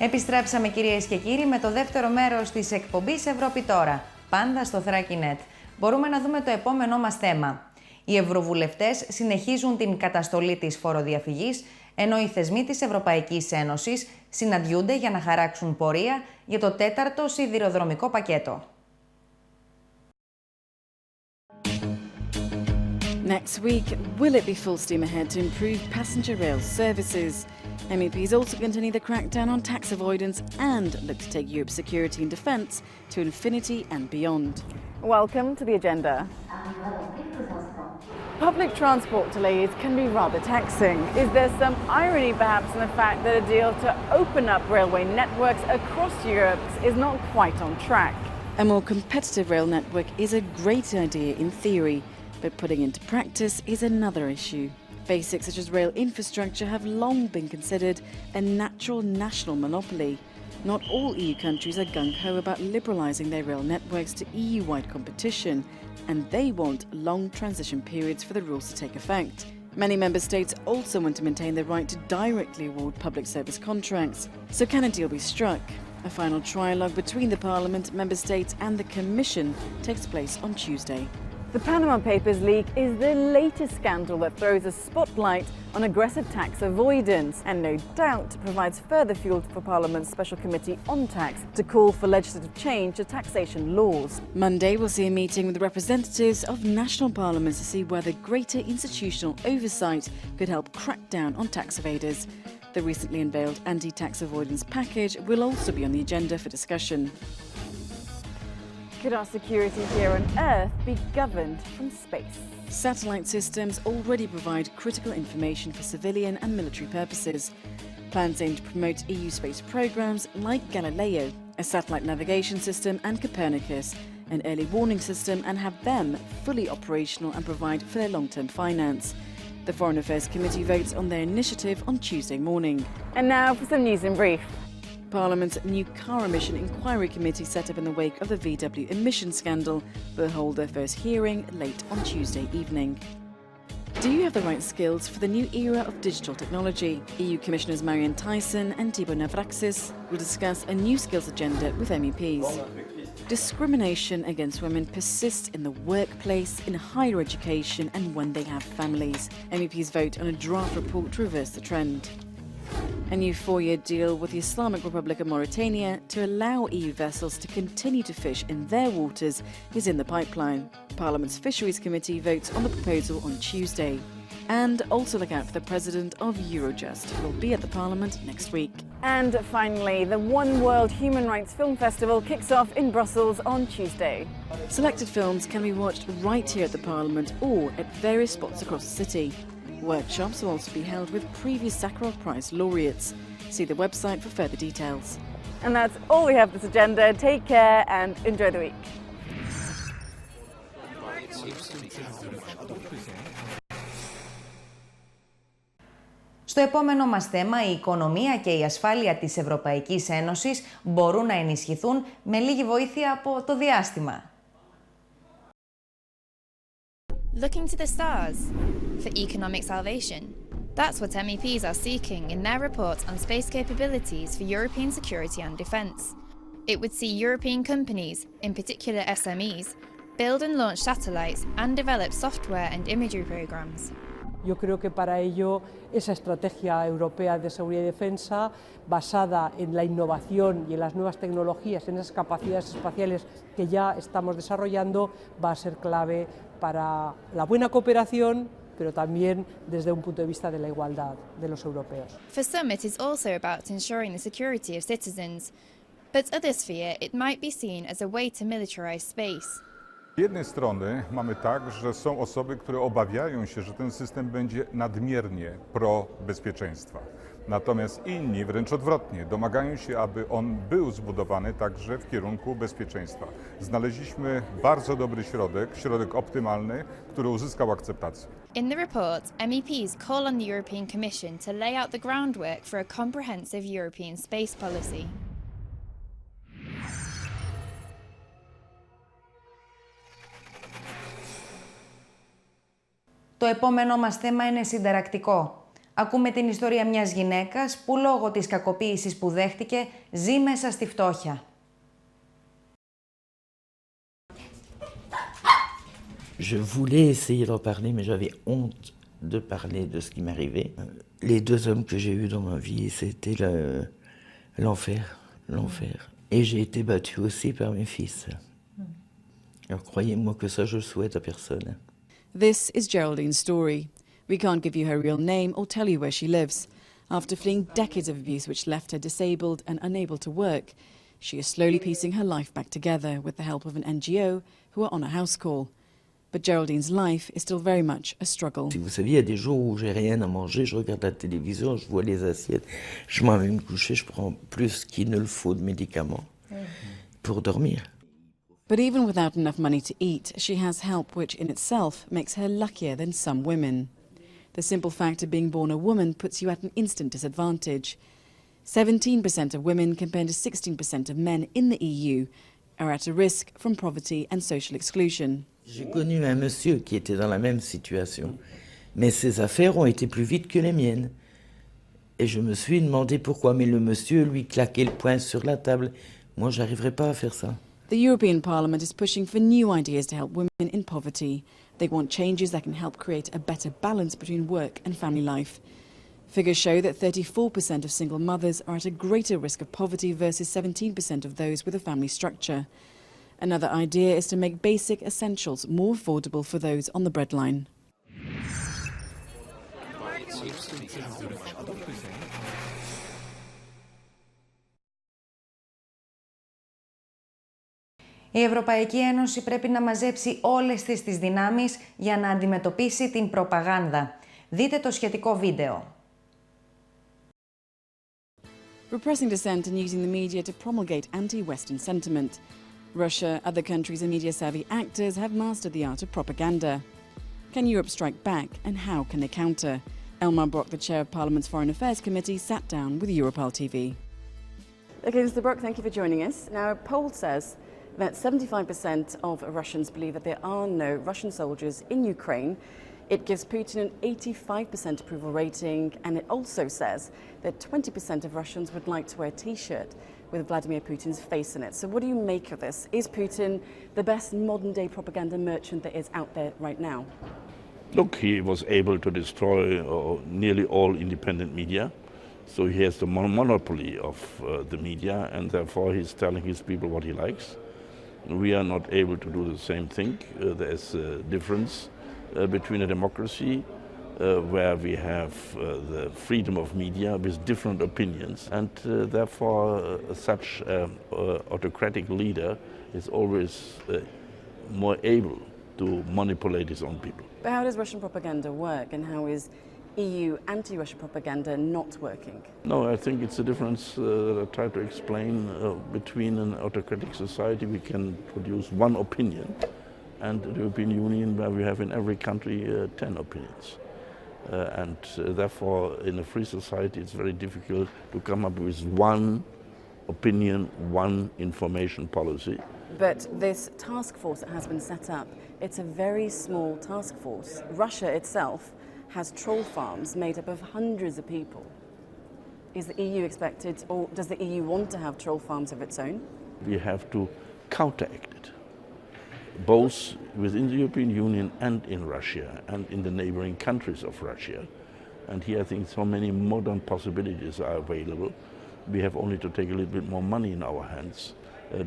Επιστρέψαμε κυρίες και κύριοι με το δεύτερο μέρος της εκπομπής Ευρώπη τώρα, πάντα στο Thrakinet. Μπορούμε να δούμε το επόμενό μας θέμα. Οι ευρωβουλευτές συνεχίζουν την καταστολή της φοροδιαφυγής, ενώ οι θεσμοί της Ευρωπαϊκής Ένωσης συναντιούνται για να χαράξουν πορεία για το τέταρτο σιδηροδρομικό πακέτο. Next week, will it be full steam ahead to improve passenger rail services? MEPs also continue the crackdown on tax avoidance and look to take Europe's security and defence to infinity and beyond. Welcome to the agenda. Public transport delays can be rather taxing. Is there some irony perhaps in the fact that a deal to open up railway networks across Europe is not quite on track? A more competitive rail network is a great idea in theory, but putting into practice is another issue. Basics such as rail infrastructure have long been considered a natural national monopoly. Not all EU countries are gung-ho about liberalising their rail networks to EU-wide competition, and they want long transition periods for the rules to take effect. Many member states also want to maintain the right to directly award public service contracts. So can a deal be struck? A final trialogue between the Parliament, member states and the Commission takes place on Tuesday. The Panama Papers leak is the latest scandal that throws a spotlight on aggressive tax avoidance and no doubt provides further fuel for Parliament's Special Committee on Tax to call for legislative change to taxation laws. Monday will see a meeting with the representatives of national parliaments to see whether greater institutional oversight could help crack down on tax evaders. The recently unveiled anti-tax avoidance package will also be on the agenda for discussion. Could our security here on Earth be governed from space? Satellite systems already provide critical information for civilian and military purposes. Plans aim to promote EU space programs like Galileo, a satellite navigation system, and Copernicus, an early warning system, and have them fully operational and provide for their long-term finance. The Foreign Affairs Committee votes on their initiative on Tuesday morning. And now for some news in brief. Parliament's new car emission inquiry committee set up in the wake of the VW emission scandal will hold their first hearing late on Tuesday evening. Do you have the right skills for the new era of digital technology? EU Commissioners Marianne Thyssen and Thibaut Navracsics will discuss a new skills agenda with MEPs. Discrimination against women persists in the workplace, in higher education and when they have families. MEPs vote on a draft report to reverse the trend. A new 4-year deal with the Islamic Republic of Mauritania to allow EU vessels to continue to fish in their waters is in the pipeline. Parliament's Fisheries Committee votes on the proposal on Tuesday. And also look out for the president of Eurojust, who will be at the Parliament next week. And finally, the One World Human Rights Film Festival kicks off in Brussels on Tuesday. Selected films can be watched right here at the Parliament or at various spots across the city. Workshops will also be held with previous Sakharov Prize laureates. See the website for further details. And that's all we have for this agenda. Take care and enjoy the week. Στο επόμενο μας θέμα, η οικονομία και η ασφάλεια της Ευρωπαϊκής Ένωσης μπορούν να ενισχυθούν με λίγη βοήθεια από το διάστημα. Looking to the stars for economic salvation. That's what MEPs are seeking in their report on space capabilities for European security and defence. It would see European companies, in particular SMEs, build and launch satellites and develop software and imagery programs. Yo creo que para ello esa estrategia europea de seguridad y defensa, basada en la innovación y en las nuevas tecnologías, en esas capacidades espaciales que ya estamos desarrollando, va a ser clave para la buena cooperación, pero también desde un punto de vista de la igualdad de los europeos. For some, it is also about ensuring the security of citizens, but others fear it might be seen as a way to militarize space. Z jednej strony mamy tak, że są osoby, które obawiają się, że ten system będzie nadmiernie pro-bezpieczeństwa. Natomiast inni, wręcz odwrotnie, domagają się, aby on był zbudowany także w kierunku bezpieczeństwa. Znaleźliśmy bardzo dobry środek optymalny, który uzyskał akceptację. In the report, MEPs call on the European Commission to lay out the groundwork for a comprehensive European space policy. Το επόμενό μας θέμα είναι συνταρακτικό. Ακούμε την ιστορία μιας γυναίκας που λόγω της κακοποίησης που δέχτηκε ζει μέσα στη φτώχεια. Je voulais essayer d'en parler, mais j'avais honte de parler de ce qui m'arrivait. Les deux hommes que j'ai eus dans ma vie, c'était l'enfer, l'enfer. Et j'ai été battue aussi par mes fils. Alors croyez-moi que ça, je le souhaite à personne. This is Geraldine's story. We can't give you her real name or tell you where she lives. After fleeing decades of abuse which left her disabled and unable to work, she is slowly piecing her life back together with the help of an NGO who are on a house call. But Geraldine's life is still very much a struggle. Si vous saviez, il y a des jours où j'ai rien à manger, je regarde la télévision, je vois les assiettes, je m'en vais me coucher, je prends plus qu'il ne le faut de médicaments pour dormir. But even without enough money to eat, she has help which in itself makes her luckier than some women. The simple fact of being born a woman puts you at an instant disadvantage. 17% of women compared to 16% of men in the EU are at a risk from poverty and social exclusion. J'ai connu un monsieur qui était dans la même situation, mais ses affaires ont été plus vite que les miennes. Et je me suis demandé pourquoi, mais le monsieur lui claquait le poing sur la table. Moi, j'arriverai pas à faire ça. The European Parliament is pushing for new ideas to help women in poverty. They want changes that can help create a better balance between work and family life. Figures show that 34% of single mothers are at a greater risk of poverty versus 17% of those with a family structure. Another idea is to make basic essentials more affordable for those on the breadline. Η Ευρωπαϊκή Ένωση πρέπει να μαζέψει όλες τις δυνάμεις για να αντιμετωπίσει την προπαγάνδα. Δείτε το σχετικό βίντεο. Repressing dissent and using the media to promulgate anti-Western sentiment. Russia, other countries and media-savvy actors have mastered the art of propaganda. Can Europe strike back, and how can they counter? Elmar Brok, the chair of Parliament's Foreign Affairs Committee, sat down with Europol TV. Okay, Mr. Brok, thank you for joining us. Now, a poll says that 75% of Russians believe that there are no Russian soldiers in Ukraine. It gives Putin an 85% approval rating, and it also says that 20% of Russians would like to wear a T-shirt with Vladimir Putin's face in it. So what do you make of this? Is Putin the best modern-day propaganda merchant that is out there right now? Look, he was able to destroy nearly all independent media, so he has the monopoly of the media, and therefore he's telling his people what he likes. We are not able to do the same thing. There's a difference between a democracy where we have the freedom of media with different opinions, and therefore such autocratic leader is always more able to manipulate his own people. But how does Russian propaganda work, and how is EU anti-Russia propaganda not working? No, I think it's a difference that I try to explain between an autocratic society. We can produce one opinion, and the European Union, where we have in every country 10 opinions. Therefore, in a free society, it's very difficult to come up with one opinion, one information policy. But this task force that has been set up, it's a very small task force. Russia itself has troll farms made up of hundreds of people. Is the EU expected, or does the EU want to have troll farms of its own? We have to counteract it, both within the European Union and in Russia and in the neighboring countries of Russia. And here I think so many modern possibilities are available. We have only to take a little bit more money in our hands,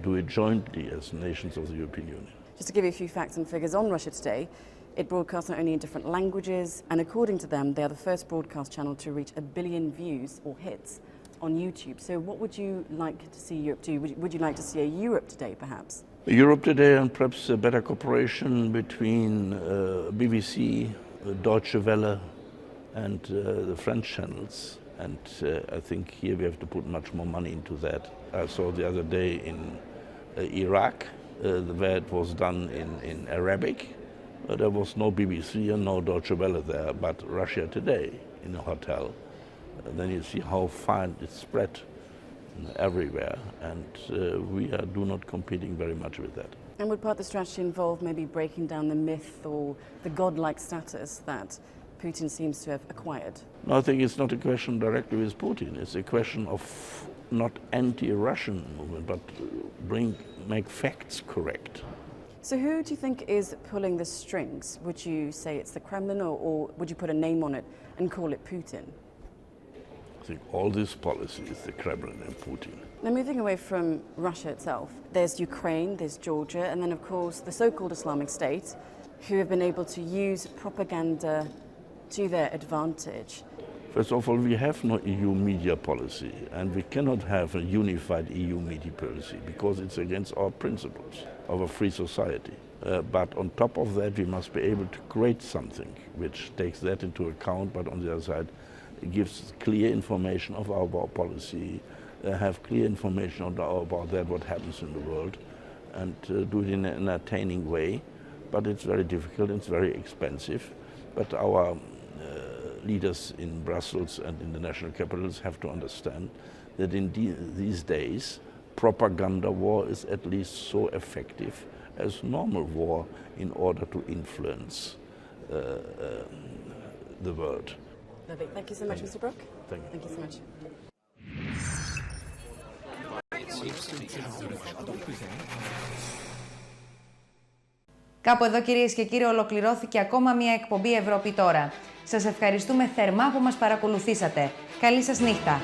do it jointly as nations of the European Union. Just to give you a few facts and figures on Russia today, it broadcasts not only in different languages, and according to them, they are the first broadcast channel to reach 1 billion views or hits on YouTube. So what would you like to see Europe do? Would you like to see a Europe today, perhaps? Europe today, and perhaps a better cooperation between BBC, Deutsche Welle and the French channels. And I think here we have to put much more money into that. I saw the other day in Iraq, where it was done in Arabic. There was no BBC and no Deutsche Welle there, but Russia Today in a hotel. Then you see how far it spread everywhere, and we do not competing very much with that. And would part of the strategy involve maybe breaking down the myth or the godlike status that Putin seems to have acquired? No, I think it's not a question directly with Putin. It's a question of not anti-Russian movement, but make facts correct. So who do you think is pulling the strings? Would you say it's the Kremlin, or would you put a name on it and call it Putin? I think all this policy is the Kremlin and Putin. Now, moving away from Russia itself, there's Ukraine, there's Georgia, and then, of course, the so-called Islamic State, who have been able to use propaganda to their advantage. First of all, we have no EU media policy, and we cannot have a unified EU media policy because it's against our principles of a free society. But on top of that, we must be able to create something which takes that into account, but on the other side, gives clear information of our policy, have clear information about that, what happens in the world, and do it in an entertaining way. But it's very difficult, it's very expensive. But our leaders in Brussels and in the national capitals have to understand that in these days, propaganda war is at least so effective as normal war in order to influence the world. Lovely. Thank you so much, Mr. Brook. Thank you. Thank you so much. Κάπου εδώ, κυρίες και κύριοι, ολοκληρώθηκε ακόμα μία εκπομπή Ευρώπη τώρα. Σας ευχαριστούμε θερμά που μας παρακολουθήσατε. Καλή σας νύχτα!